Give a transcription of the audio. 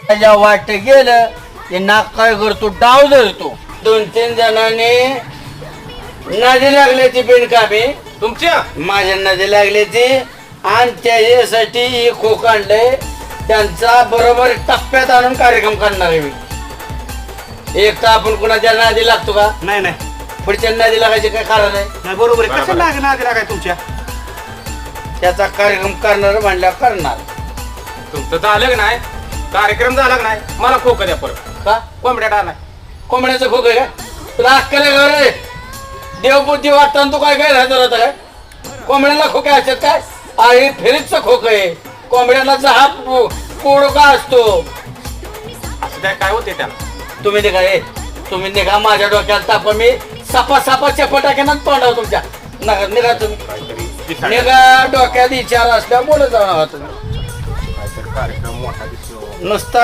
त्याच्या वाट गेलं की नाक काय करतो डाव धरतो. 2-3 जणांनी नदी लागल्याची बिनकामी तुमच्या माझ्या नदी लागल्याची आणि त्याच्यासाठी खोक आणलंय. त्यांचा बरोबर टप्प्यात आणून कार्यक्रम करणार आहे मी. एक तर आपण कुणाच्या नादी लागतो का? नाही नाही पुढच्या नादी लागायचे काय कारण आहे? नाही बरोबर आहे. कसं लागेल आधी लागाय तुमच्या त्याचा कार्यक्रम करणार म्हणल्यावर करणार. तुमचं झालं का नाही कार्यक्रम झाला का नाही मला खोकं द्या परत. का? कोंबड्या टाळलाय कोंबड्याचं खोक आहे का? तुला अक्कल आहे का रे? देवबुद्धी वाटताना तू काय काय राहतो राहता काय? कोंबड्याला खोके असतात काय? आहे फेरीचं खोक आहे. कोंबड्याला हा पोडका असतो. असं काय होते त्याला. तुम्ही निघा रे, तुम्ही निघा. माझ्या डोक्याला ताप. मी सापा चपटाक्यानं तोंडाव तुमच्या. नका निघा तुम्ही. काहीतरी दिसायला- निघा. डोक्यात विचार असल्या बोलत जाऊ नका तुम्ही. काहीतरी कार्यक्रम मोठा दिसतो. नुसता